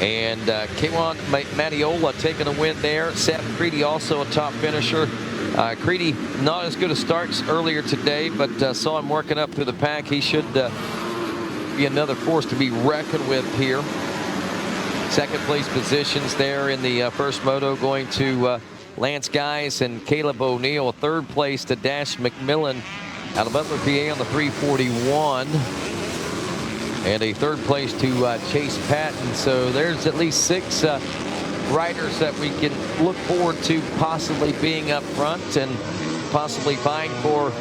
And Kaywan Matiola taking a win there. Seth Creedy also a top finisher. Creedy not as good a starts earlier today, but saw him working up through the pack. He should be another force to be reckoned with here. Second place positions there in the first moto going to Lance Guys and Caleb O'Neill. Third place to Dash McMillan out of Butler, PA on the 341. And a third place to Chase Patton. So there's at least 6 riders that we can look forward to possibly being up front and possibly vying for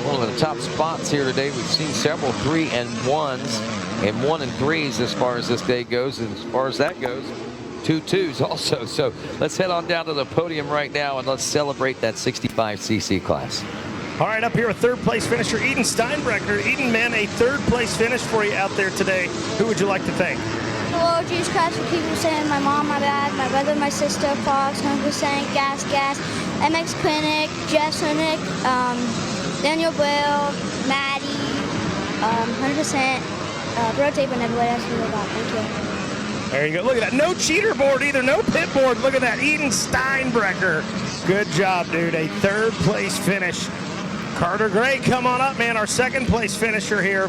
one of the top spots here today. We've seen several 3 and 1s and 1 and 3s as far as this day goes. And as far as that goes, 2 2s also. So let's head on down to the podium right now and let's celebrate that 65cc class. All right, up here, a third place finisher, Eden Steinbrecher. Eden, man, a third place finish for you out there today. Who would you like to thank? Hello, Juice Class for people saying my mom, my dad, my brother, my sister, Fox, Uncle Saying, Gas, MX Clinic, Jess Clinic, Daniel Bell, Maddie, 100%, Bro Tape, and everybody else really got. Thank you. There you go. Look at that. No cheater board either. No pit board. Look at that. Eden Steinbrecher. Good job, dude. A third place finish. Carter Gray, come on up, man. Our second place finisher here.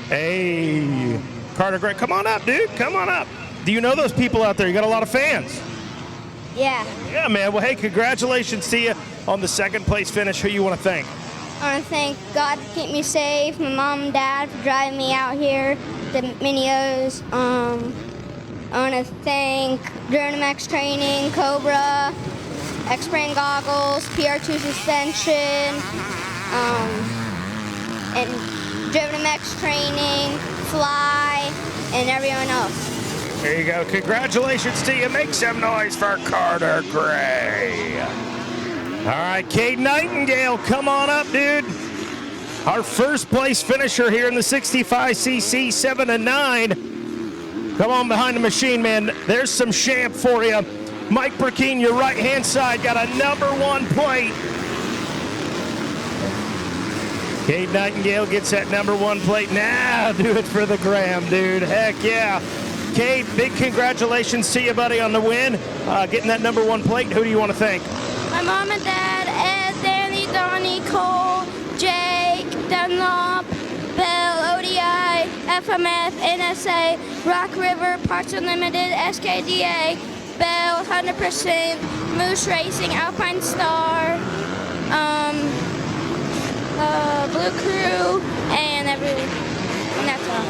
Hey, Carter Gray, come on up, dude. Come on up. Do you know those people out there? You got a lot of fans. Yeah. Yeah, man. Well, hey, congratulations to you on the second place finish. Who you want to thank? I want to thank God to keep me safe, my mom and dad for driving me out here, the Minios. I want to thank Duramax Training, Cobra, X-Brand Goggles, PR2 Suspension, and Duramax Training, Fly, and everyone else. There you go. Congratulations to you. Make some noise for Carter Gray. All right, Cade Nightingale, come on up, dude. Our first place finisher here in the 65cc 7 and 9. Come on behind the machine, man. There's some champ for you. Mike Burkeen, your right-hand side, got a #1 plate. Cade Nightingale gets that #1 plate. Now do it for the gram, dude. Heck yeah. Cade, big congratulations to you, buddy, on the win. Getting that #1 plate. Who do you want to thank? My mom and dad, Ed, Danny, Donnie, Cole, Jake, Dunlop, Bell, ODI, FMF, NSA, Rock River, Parts Unlimited, SKDA, Bell, 100%, Moose Racing, Alpine Star, Blue Crew, and that's all.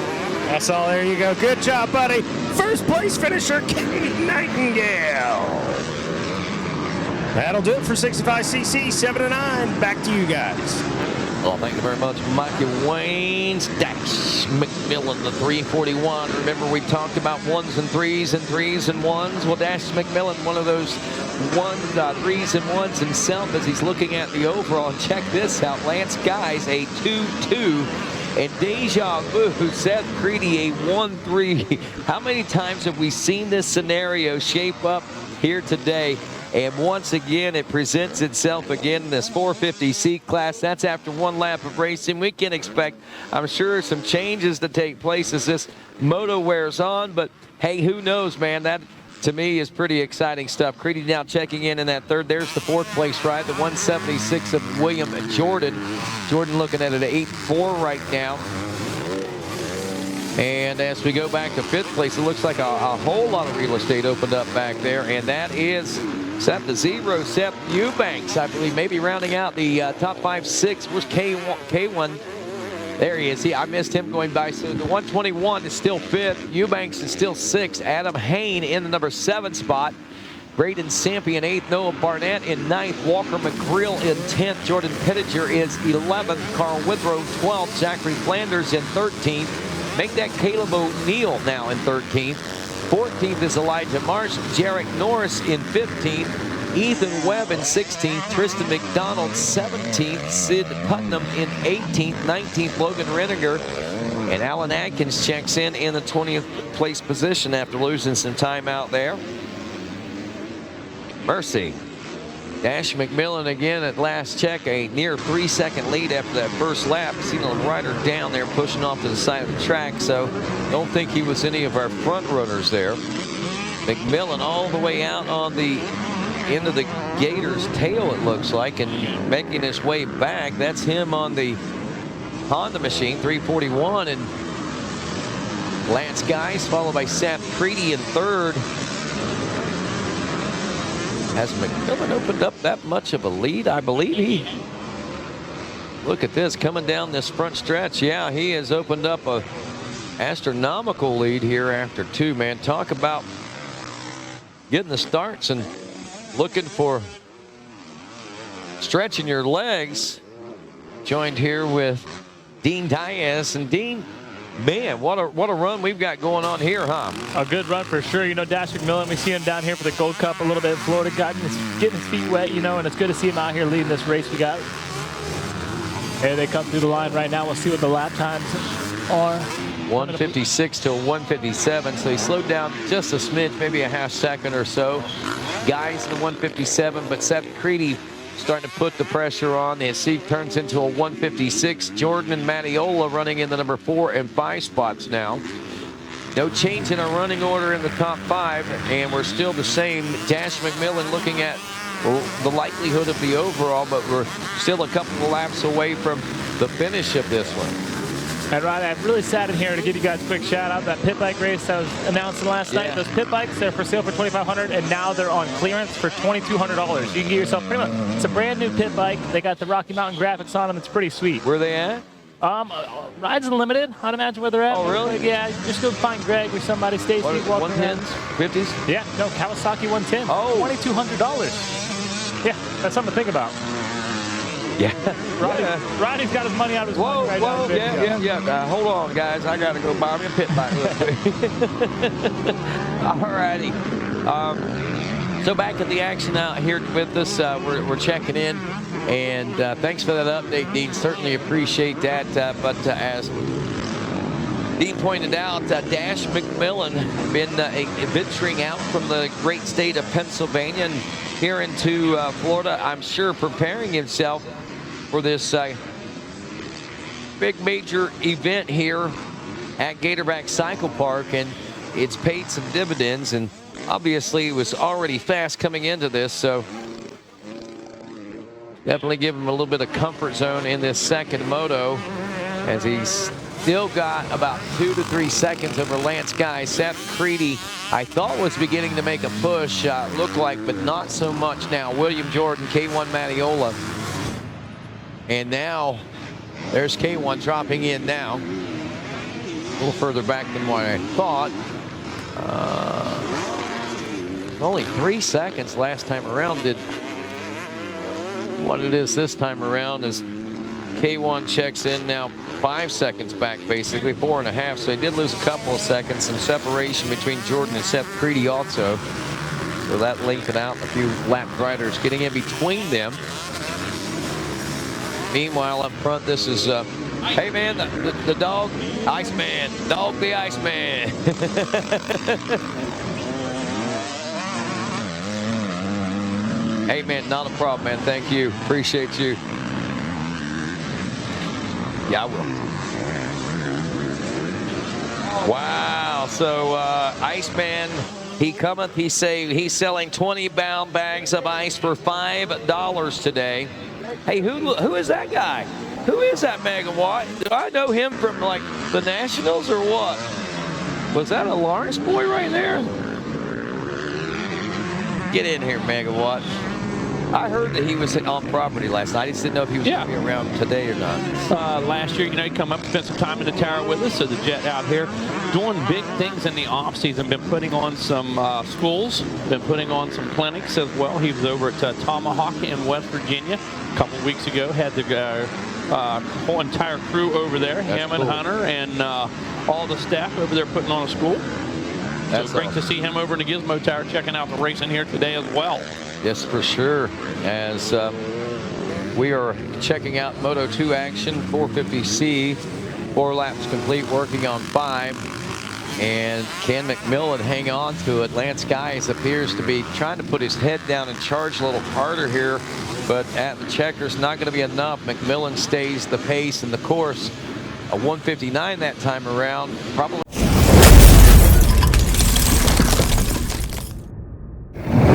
That's all. There you go. Good job, buddy. First place finisher, Cade Nightingale. That'll do it for 65cc 7 and 9. Back to you guys. Well, thank you very much, Mikey Waynes. Dash McMillan, the 341. Remember, we talked about 1s and 3s and 3s and 1s. Well, Dash McMillan, one of those 3s and 1s himself as he's looking at the overall. Check this out. Lance Guys, a 2-2. And Deja Vu, Seth Creedy, a 1-3. How many times have we seen this scenario shape up here today? And once again, it presents itself again in this 450C class. That's after 1 lap of racing. We can expect, I'm sure, some changes to take place as this moto wears on. But, hey, who knows, man? That, to me, is pretty exciting stuff. Creedy now checking in that third. There's the 4th place ride, the 176 of William Jordan. Jordan looking at an 8-4 right now. And as we go back to 5th place, it looks like a whole lot of real estate opened up back there. And that is Seth the Zero, Seth Eubanks, I believe, maybe rounding out the top 5-6. Where's K1? There he is. I missed him going by. So the 121 is still 5th. Eubanks is still 6th. Adam Hain in the #7 spot. Braden Sampe in 8th. Noah Barnett in 9th. Walker McGrill in 10th. Jordan Pettinger is 11th. Carl Withrow 12th. Zachary Flanders in 13th. Make that Caleb O'Neill now in 13th. 14th is Elijah Marsh. Jarek Norris in 15th. Ethan Webb in 16th. Tristan McDonald 17th. Sid Putnam in 18th. 19th Logan Renninger. And Alan Atkins checks in the 20th place position after losing some time out there. Mercy. Dash McMillan again at last check, a near 3-second lead after that first lap. Seen a rider down there pushing off to the side of the track, so don't think he was any of our front runners there. McMillan all the way out on the end of the Gator's tail, it looks like, and making his way back. That's him on the Honda machine, 341, and Lance Geis followed by Seth Creedy in third. Has McMillan opened up that much of a lead? I believe he. Look at this coming down this front stretch. Yeah, he has opened up a astronomical lead here after two, man. Talk about getting the starts and looking for stretching your legs. Joined here with Dean Diaz. And Dean, man, what a run we've got going on here, huh? A good run for sure. You know, Dash McMillan, we see him down here for the Gold Cup a little bit in Florida, getting his feet wet, you know, and it's good to see him out here leading this race we got. Here they come through the line right now. We'll see what the lap times are. 156 to 157, so he slowed down just a smidge, maybe a half second or so. Guys in the 157, but Seth Creedy starting to put the pressure on. The seat turns into a 156. Jordan and Mattiola running in the number 4 and 5 spots now. No change in our running order in the top 5, and we're still the same. Dash McMillan looking at the likelihood of the overall, but we're still a couple of laps away from the finish of this one. And Ryan, I'm really sad in here to give you guys a quick shout out. That pit bike race that was announced last night. Those pit bikes, they're for sale for $2,500, and now they're on clearance for $2,200. You can get yourself pretty much. It's a brand new pit bike. They got the Rocky Mountain graphics on them. It's pretty sweet. Where are they at? Rides Unlimited. I'd imagine where they're at. Oh, really? Yeah, just go find Greg or somebody. Stacy. 110s, 50s? Yeah, no, Kawasaki 110. Oh. $2,200. Yeah, that's something to think about. Yeah. Ronnie's got his money out of his pocket right now. Yeah. Hold on, guys. I got to go buy me a pit bike real quick. All righty. So back at the action out here with us. We're checking in. And thanks for that update, Dean. Certainly appreciate that. But as Dean pointed out, Dash McMillan been venturing out from the great state of Pennsylvania and here into Florida. I'm sure preparing himself for this big major event here at Gatorback Cycle Park, and it's paid some dividends, and obviously it was already fast coming into this, so definitely give him a little bit of comfort zone in this second moto, as he's still got about 2 to 3 seconds over Lance Guy. Seth Creedy, I thought was beginning to make a push, looked like, but not so much now. William Jordan, K1 Mattiola. And now there's K1 dropping in now. A little further back than what I thought. Only 3 seconds last time around. Did what it is this time around is K1 checks in now 5 seconds back, basically 4.5. So he did lose a couple of seconds. Some separation between Jordan and Seth Creedy also. So that lengthened out a few lap riders getting in between them. Meanwhile, up front, this is, hey, man, the dog, Iceman, dog the Iceman. Hey, man, not a problem, man. Thank you. Appreciate you. Yeah, I will. Wow. So, Iceman, he cometh, he say, he's selling 20-pound bags of ice for $5 today. Hey, who is that guy? Who is that Megawatt? Do I know him from, like, the Nationals or what? Was that a Lawrence boy right there? Get in here, Megawatt. I heard that he was on property last night. I just didn't know if he was going to be around today or not. Last year, you know, he come up, spent some time in the tower with us. So the Jet out here doing big things in the off season. Been putting on some schools, been putting on some clinics as well. He was over at Tomahawk in West Virginia a couple of weeks ago. Had the whole entire crew over there, him and Hunter, and all the staff over there putting on a school. So great awesome to see him over in the Gizmo Tower checking out the racing here today as well. Yes, for sure. As we are checking out Moto 2 action, 450C, 4 laps complete, working on 5. And can McMillan hang on to it? Lance Guys appears to be trying to put his head down and charge a little harder here, but at the checker's not going to be enough. McMillan stays the pace and the course. A 159 that time around, probably.